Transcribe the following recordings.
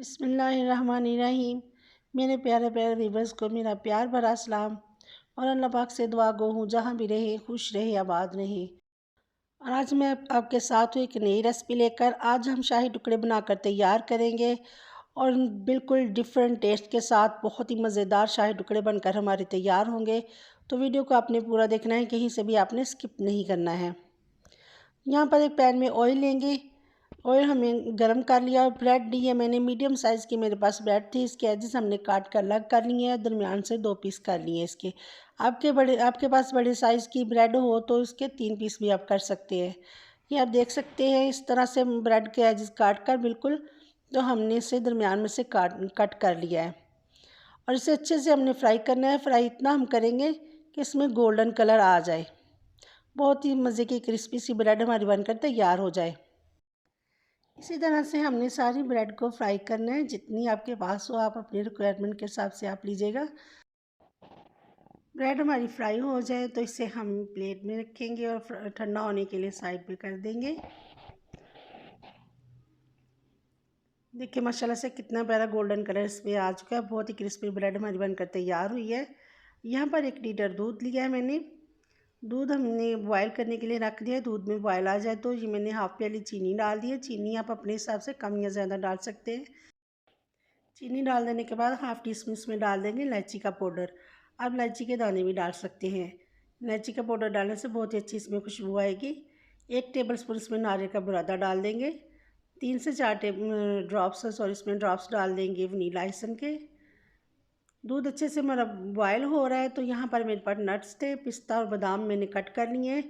बिस्मिल्लाहिर्रहमानिर्रहीम। मेरे प्यारे प्यारे व्यूवर्स को मेरा प्यार भरा सलाम और अल्लाह पाक से दुआ गो हूँ जहाँ भी रहे खुश रहे आबाद रहे। और आज मैं आपके साथ एक नई रेसिपी लेकर आज हम शाही टुकड़े बनाकर तैयार करेंगे और बिल्कुल डिफरेंट टेस्ट के साथ बहुत ही मज़ेदार शाही टुकड़े बनकर हमारे तैयार होंगे। तो वीडियो को आपने पूरा देखना है, कहीं से भी आपने स्किप नहीं करना है। यहाँ पर एक पैन में ऑयल लेंगे। ऑयल हमने गरम कर लिया और ब्रेड ली है मैंने मीडियम साइज़ की, मेरे पास ब्रेड थी। इसके एजेस हमने काट कर अलग कर लिए हैं, दरमियान से 2 पीस कर लिए हैं इसके। आपके पास बड़े साइज़ की ब्रेड हो तो इसके 3 पीस भी आप कर सकते हैं। ये आप देख सकते हैं इस तरह से ब्रेड के एजेस काट कर बिल्कुल, तो हमने इसे दरमियान में से कट कर लिया है और इसे अच्छे से हमने फ्राई करना है। फ्राई इतना हम करेंगे कि इसमें गोल्डन कलर आ जाए, बहुत ही मज़े की क्रिस्पी सी ब्रेड हमारी बनकर तैयार हो जाए। इसी तरह से हमने सारी ब्रेड को फ्राई करना है, जितनी आपके पास हो आप अपनी रिक्वायरमेंट के हिसाब से आप लीजिएगा। ब्रेड हमारी फ्राई हो जाए तो इसे हम प्लेट में रखेंगे और ठंडा होने के लिए साइड पे कर देंगे। देखिए माशाल्लाह से कितना प्यारा गोल्डन कलर इस पर आ चुका है, बहुत ही क्रिस्पी ब्रेड हमारी बनकर तैयार हुई है। यहाँ पर 1 लीटर दूध लिया है मैंने। दूध हमने बॉयल करने के लिए रख दिया है। दूध में बॉयल आ जाए तो ये मैंने हाफ़ प्याली चीनी डाल दी है। चीनी आप अपने हिसाब से कम या ज़्यादा डाल सकते हैं। चीनी डाल देने के बाद हाफ़ टी स्पून इसमें डाल देंगे इलायची का पाउडर। आप इलायची के दाने भी डाल सकते हैं। इलायची का पाउडर डालने से बहुत ही अच्छी इसमें खुशबू आएगी। 1 टेबलस्पून इसमें नारियल का बुरादा डाल देंगे। 3 से 4 इसमें ड्रॉप्स डाल देंगे वनीला एसेंस के। दूध अच्छे से हमारा बॉयल हो रहा है तो यहाँ पर मेरे पास नट्स थे, पिस्ता और बादाम मैंने कट कर लिए हैं।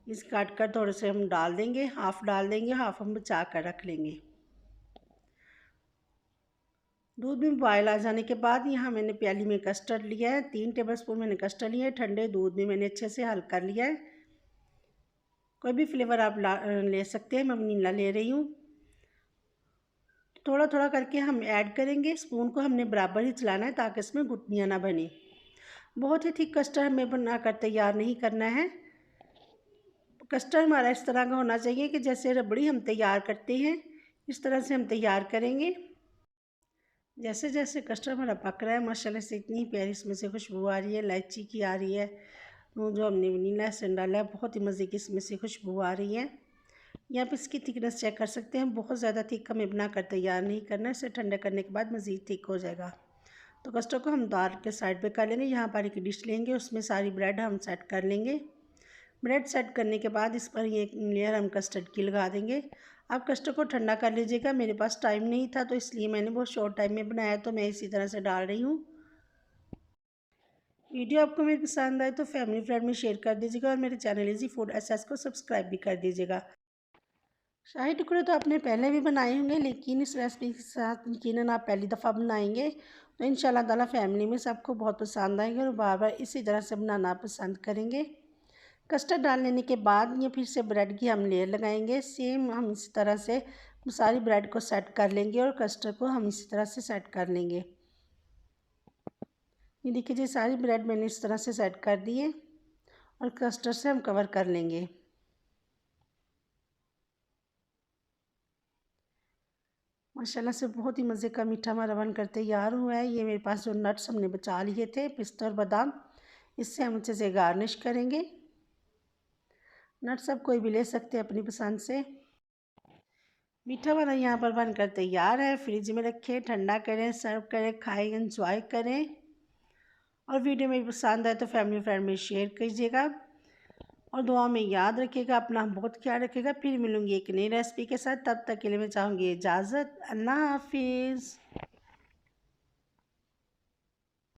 इस काट कर थोड़े से हम डाल देंगे, हाफ़ डाल देंगे, हाफ़ हम बचा कर रख लेंगे। दूध में बॉयल आ जाने के बाद यहाँ मैंने प्याली में कस्टर्ड लिया है। 3 टेबलस्पून मैंने कस्टर्ड लिया है। ठंडे दूध में मैंने अच्छे से हल कर लिया है। कोई भी फ्लेवर आप ले सकते हैं, मैं वनीला ले रही हूँ। थोड़ा थोड़ा करके हम ऐड करेंगे। स्पून को हमने बराबर ही चलाना है ताकि इसमें गुठलियाँ ना बने। बहुत ही थिक कस्टर्ड हमें बनाकर तैयार नहीं करना है। कस्टर्ड हमारा इस तरह का होना चाहिए कि जैसे रबड़ी हम तैयार करते हैं इस तरह से हम तैयार करेंगे। जैसे जैसे कस्टर्ड हमारा पक रहा है माशाल्लाह से इतनी प्यारी इसमें से खुशबू आ रही है, इलायची की आ रही है। जो हमने वनीला एसेंस डाला है बहुत ही मज़े की इसमें से खुशबू आ रही है। या आप इसकी थिकनेस चेक कर सकते हैं। बहुत ज़्यादा थिक हमें बनाकर तैयार नहीं करना है, इसे ठंडा करने के बाद मज़ीद थिक हो जाएगा। तो कस्टर्ड को हम दाल के साइड पे कर लेंगे। यहाँ पर एक डिश लेंगे, उसमें सारी ब्रेड हम सेट कर लेंगे। ब्रेड सेट करने के बाद इस पर ये लेयर हम कस्टर्ड की लगा देंगे। आप कस्टर्ड को ठंडा कर लीजिएगा। मेरे पास टाइम नहीं था तो इसलिए मैंने बहुत शॉर्ट टाइम में बनाया, तो मैं इसी तरह से डाल रही हूँ। वीडियो आपको मेरी पसंद आए तो फैमिली फ्रेंड में शेयर कर दीजिएगा और मेरे चैनल इजी फूड एसेस को सब्सक्राइब भी कर दीजिएगा। शाही टुकड़े तो आपने पहले भी बनाए होंगे, लेकिन इस रेसिपी के साथ यकीनन आप पहली दफ़ा बनाएंगे तो इंशाल्लाह ताला फैमिली में सबको बहुत पसंद आएंगे और बार बार इसी तरह से बनाना पसंद करेंगे। कस्टर्ड डाल लेने के बाद ये फिर से ब्रेड की हम लेयर लगाएंगे। सेम हम इसी तरह से सारी ब्रेड को सेट कर लेंगे और कस्टर्ड को हम इसी तरह से सेट कर लेंगे। ये देखिए जी, सारी ब्रेड मैंने इस तरह से सेट कर दी है और कस्टर्ड से हम कवर कर लेंगे। माशाल्लाह से बहुत ही मज़े का मीठा हमारा बनकर तैयार हुआ है। ये मेरे पास जो नट्स हमने बचा लिए थे, पिस्ता और बादाम, इससे हम अच्छे से गार्निश करेंगे। नट्स आप कोई भी ले सकते हैं अपनी पसंद से। मीठा वाला यहाँ पर बनकर तैयार है। फ्रिज में रखें, ठंडा करें, सर्व करें, खाएं, एंजॉय करें। और वीडियो मेरी पसंद आए तो फैमिली फ्रेंड में शेयर कीजिएगा और दुआ में याद रखिएगा। अपना बहुत ख्याल रखिएगा। फिर मिलूँगी एक नई रेसिपी के साथ, तब तक के लिए मैं चाहूँगी इजाज़त। अल्लाह हाफिज़।